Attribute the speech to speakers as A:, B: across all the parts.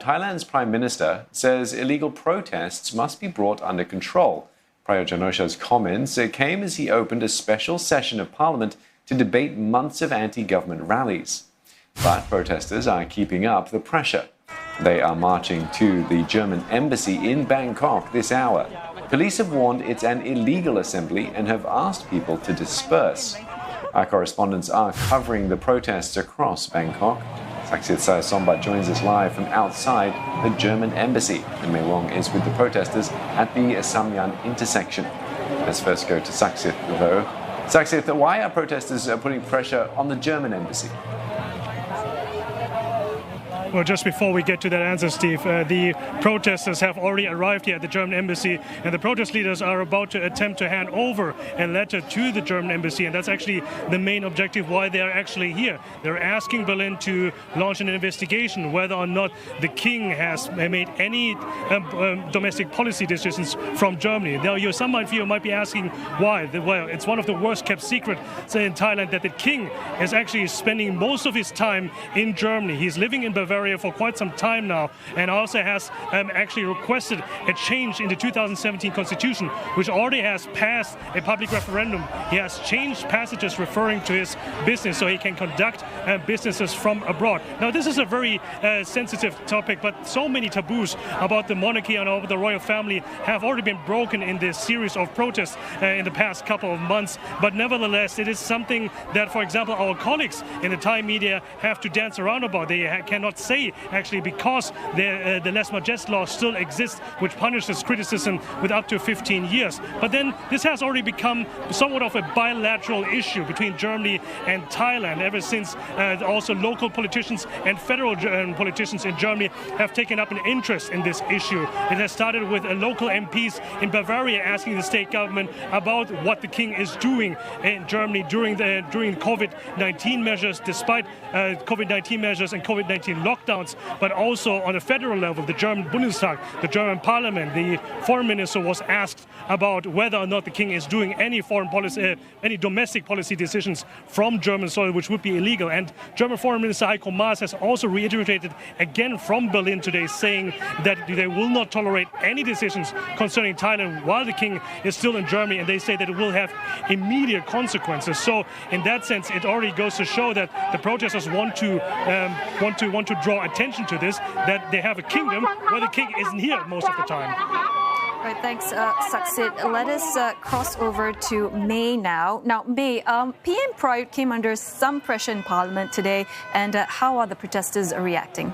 A: Thailand's Prime Minister says illegal protests must be brought under control. Prayut Chan-o-cha's comments came as he opened a special session of Parliament to debate months of anti-government rallies. But protesters are keeping up the pressure. They are marching to the German embassy in Bangkok this hour. Police have warned it's an illegal assembly and have asked people to disperse. Our correspondents are covering the protests across Bangkok. Saksit Sayasombat joins us live from outside the German embassy. And Mei Wong is with the protesters at the Samyan intersection. Let's first go to Saksit, though. Saksit, why are protesters putting pressure on the German embassy?
B: Well, just before we get to that answer, Steve, the protesters have already arrived here at the German embassy, and the protest leaders are about to attempt to hand over a letter to the German embassy, and that's actually the main objective why they are actually here. They're asking Berlin to launch an investigation whether or not the king has made any domestic policy decisions from Germany. Now, some of you might be asking why. Well, it's one of the worst kept secrets in Thailand that the king is actually spending most of his time in Germany. He's living in Bavaria for quite some time now, and also has actually requested a change in the 2017 constitution, which already has passed a public referendum. He has changed passages referring to his business so he can conduct businesses from abroad. Now, this is a very sensitive topic, but so many taboos about the monarchy and over the royal family have already been broken in this series of protests in the past couple of months. But nevertheless, it is something that, for example, our colleagues in the Thai media have to dance around about. They cannot say, actually, because the Les Majest law still exists, which punishes criticism with up to 15 years. But then this has already become somewhat of a bilateral issue between Germany and Thailand ever since also local politicians and federal politicians in Germany have taken up an interest in this issue. It has started with local MPs in Bavaria asking the state government about what the king is doing in Germany during COVID-19 measures, despite COVID-19 measures and COVID-19 lockdowns, but also on a federal level, the German Bundestag, the German Parliament, the foreign minister was asked about whether or not the king is doing any foreign policy, any domestic policy decisions from German soil, which would be illegal. And German Foreign Minister Heiko Maas has also reiterated again from Berlin today, saying that they will not tolerate any decisions concerning Thailand while the king is still in Germany, and they say that it will have immediate consequences. So in that sense, it already goes to show that the protesters want to draw attention to this, that they have a kingdom where the king isn't here most of the time.
C: Right, thanks, Saksit. Let us cross over to May now. Now, May, PM Prayut came under some pressure in Parliament today, and how are the protesters reacting?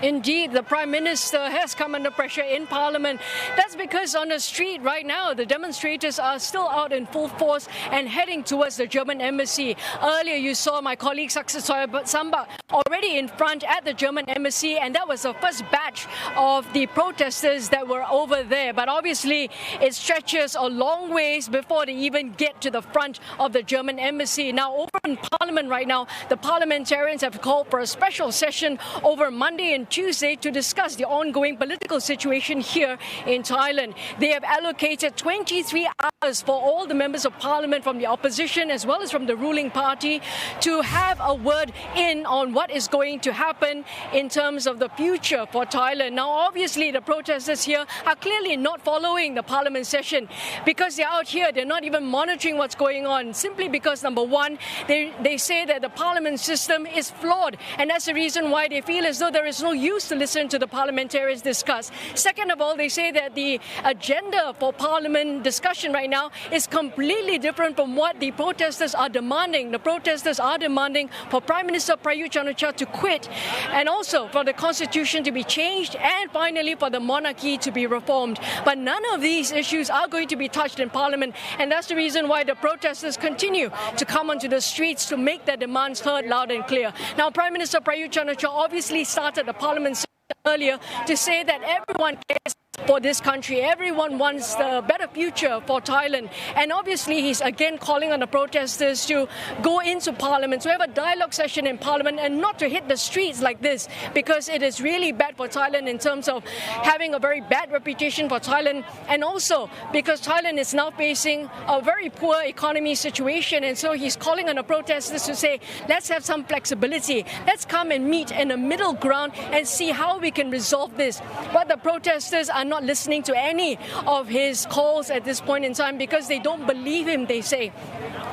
D: Indeed, the Prime Minister has come under pressure in Parliament. That's because on the street right now, the demonstrators are still out in full force and heading towards the German embassy. Earlier, you saw my colleague Saksit Sayasombat already in front at the German embassy, and that was the first batch of the protesters that were over there. But obviously, it stretches a long ways before they even get to the front of the German embassy. Now, over in Parliament right now, the parliamentarians have called for a special session over Monday and Tuesday to discuss the ongoing political situation here in Thailand. They have allocated 23 hours for all the members of Parliament from the opposition as well as from the ruling party to have a word in on what is going to happen in terms of the future for Thailand. Now, obviously, the protesters here are clearly not following the Parliament session because they're out here. They're not even monitoring what's going on, simply because, number one, they say that the Parliament system is flawed, and that's the reason why they feel as though there is no use to listen to the parliamentarians discuss. Second of all, they say that the agenda for Parliament discussion right now is completely different from what the protesters are demanding. The protesters are demanding for Prime Minister Prayut Chan-o-cha to quit, and also for the constitution to be changed, and finally for the monarchy to be reformed. But none of these issues are going to be touched in Parliament, and that's the reason why the protesters continue to come onto the streets to make their demands heard loud and clear. Now, Prime Minister Prayut Chan-o-cha obviously started the Parliament earlier to say that everyone cares for this country. Everyone wants the better future for Thailand. And obviously, he's again calling on the protesters to go into Parliament, to have a dialogue session in Parliament and not to hit the streets like this, because it is really bad for Thailand in terms of having a very bad reputation for Thailand, and also because Thailand is now facing a very poor economy situation. And so he's calling on the protesters to say, let's have some flexibility. Let's come and meet in a middle ground and see how we can resolve this. But the protesters are not listening to any of his calls at this point in time because they don't believe him, they say.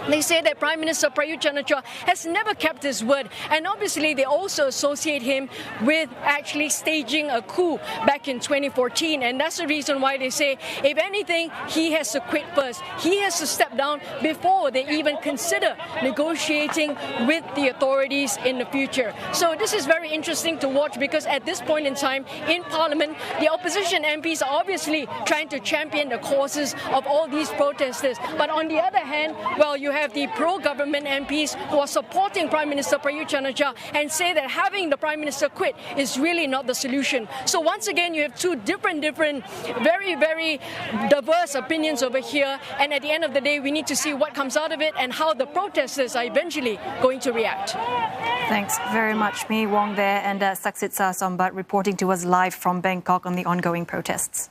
D: They say that Prime Minister Prayut Chan-o-cha has never kept his word, and obviously they also associate him with actually staging a coup back in 2014, and that's the reason why they say, if anything, he has to quit first. He has to step down before they even consider negotiating with the authorities in the future. So this is very interesting to watch, because at this point in time in Parliament, the opposition MPs are obviously trying to champion the causes of all these protesters. But on the other hand, well, you have the pro-government MPs who are supporting Prime Minister Prayut Chan-o-cha and say that having the Prime Minister quit is really not the solution. So once again, you have two different, very, very diverse opinions over here. And at the end of the day, we need to see what comes out of it and how the protesters are eventually going to react.
C: Thanks very much, Mi Wong there, and Saksit Sasombat reporting to us live from Bangkok on the ongoing protests.